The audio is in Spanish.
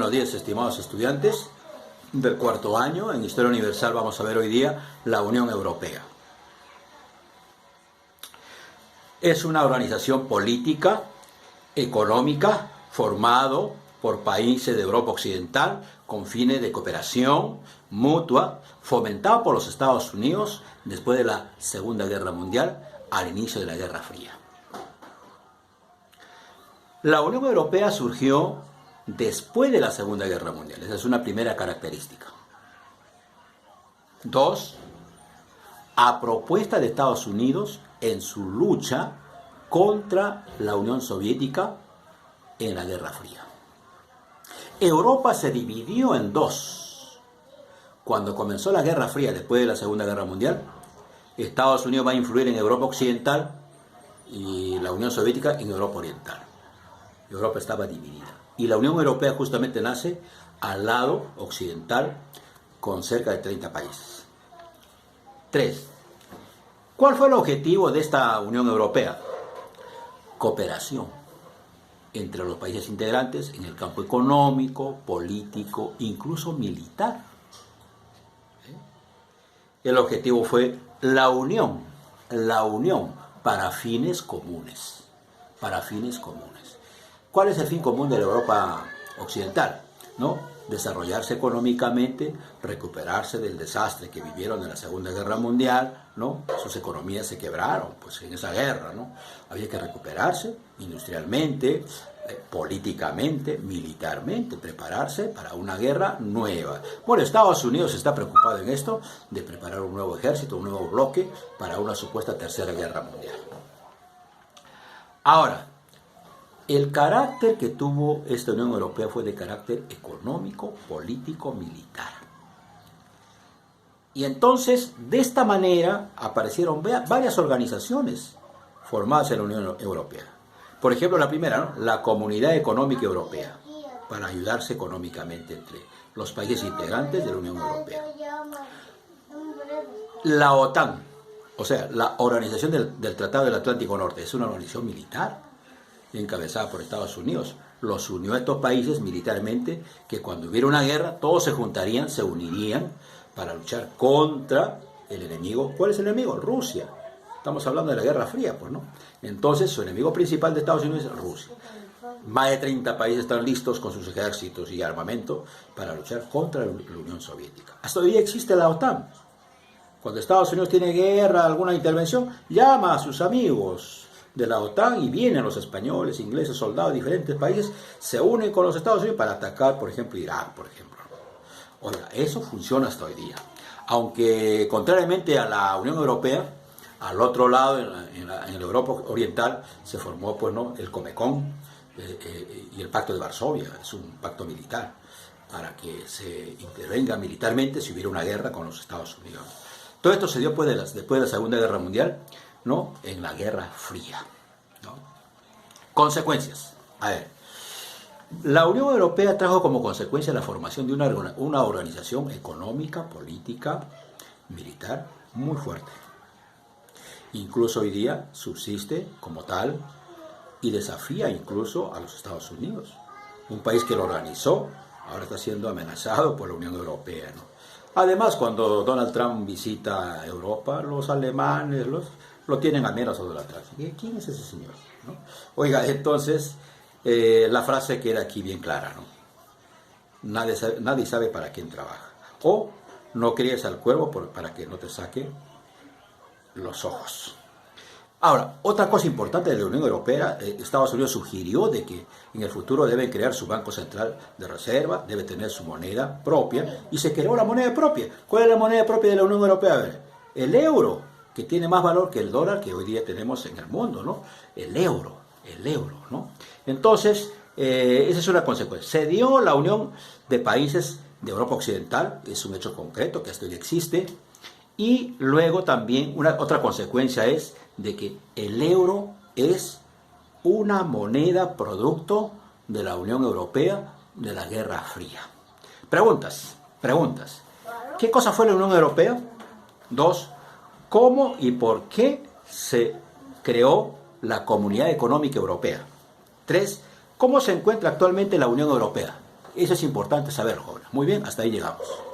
Buenos días, estimados estudiantes del cuarto año. En Historia Universal vamos a ver hoy día la Unión Europea. Es una organización política, económica, formado por países de Europa Occidental con fines de cooperación mutua, fomentada por los Estados Unidos después de la Segunda Guerra Mundial, al inicio de la Guerra Fría. La Unión Europea surgió después de la Segunda Guerra Mundial. Esa es una primera característica. 2. A propuesta de Estados Unidos en su lucha contra la Unión Soviética en la Guerra Fría. Europa se dividió en dos. Cuando comenzó la Guerra Fría después de la Segunda Guerra Mundial, Estados Unidos va a influir en Europa Occidental y la Unión Soviética en Europa Oriental. Europa estaba dividida. Y la Unión Europea justamente nace al lado occidental con cerca de 30 países. 3. ¿Cuál fue el objetivo de esta Unión Europea? Cooperación entre los países integrantes en el campo económico, político, incluso militar. El objetivo fue la unión para fines comunes. ¿Cuál es el fin común de la Europa occidental? ¿No? Desarrollarse económicamente, recuperarse del desastre que vivieron en la Segunda Guerra Mundial, ¿no? Sus economías se quebraron, pues en esa guerra, ¿no? Había que recuperarse industrialmente, políticamente, militarmente, prepararse para una guerra nueva. Bueno, Estados Unidos está preocupado en esto, de preparar un nuevo ejército, un nuevo bloque para una supuesta tercera guerra mundial. Ahora, el carácter que tuvo esta Unión Europea fue de carácter económico, político, militar. Y entonces, de esta manera, aparecieron varias organizaciones formadas en la Unión Europea. Por ejemplo, la primera, ¿no? La Comunidad Económica Europea, para ayudarse económicamente entre los países integrantes de la Unión Europea. La OTAN, o sea, la Organización del Tratado del Atlántico Norte, es una organización militar, encabezada por Estados Unidos. Los unió a estos países militarmente, que cuando hubiera una guerra, todos se juntarían, se unirían para luchar contra el enemigo. ¿Cuál es el enemigo? Rusia. Estamos hablando de la Guerra Fría, pues, ¿no? Entonces, su enemigo principal de Estados Unidos es Rusia. Más de 30 países están listos con sus ejércitos y armamento para luchar contra la Unión Soviética. Hasta hoy día existe la OTAN. Cuando Estados Unidos tiene guerra, alguna intervención, llama a sus amigos de la OTAN y vienen los españoles, ingleses, soldados de diferentes países, se unen con los Estados Unidos para atacar, por ejemplo, Irak, por ejemplo. Oiga, eso funciona hasta hoy día. Aunque, contrariamente a la Unión Europea, al otro lado, en la Europa Oriental, se formó, pues, ¿no?, el Comecon y el Pacto de Varsovia. Es un pacto militar para que se intervenga militarmente si hubiera una guerra con los Estados Unidos. Todo esto se dio después de la Segunda Guerra Mundial, ¿no?, en la Guerra Fría, ¿no? Consecuencias. A ver, la Unión Europea trajo como consecuencia la formación de una organización económica, política, militar muy fuerte. Incluso hoy día subsiste como tal y desafía incluso a los Estados Unidos. Un país que lo organizó ahora está siendo amenazado por la Unión Europea, ¿no? Además, cuando Donald Trump visita Europa, los alemanes lo tienen a menos a Donald Trump. ¿Quién es ese señor? ¿No? Oiga, entonces, la frase queda aquí bien clara, ¿no? Nadie sabe para quién trabaja. O no críes al cuervo para que no te saque los ojos. Ahora, otra cosa importante de la Unión Europea, Estados Unidos sugirió de que en el futuro debe crear su Banco Central de Reserva, debe tener su moneda propia, y se creó la moneda propia. ¿Cuál es la moneda propia de la Unión Europea? A ver, el euro, que tiene más valor que el dólar que hoy día tenemos en el mundo, ¿no? El euro, ¿no? Entonces, esa es una consecuencia. Se dio la unión de países de Europa Occidental, es un hecho concreto que hasta hoy existe, y luego también otra consecuencia es de que el euro es una moneda producto de la Unión Europea de la Guerra Fría. Preguntas. ¿Qué cosa fue la Unión Europea? 2. ¿Cómo y por qué se creó la Comunidad Económica Europea? 3. ¿Cómo se encuentra actualmente la Unión Europea? Eso es importante saberlo, jóvenes. Muy bien, hasta ahí llegamos.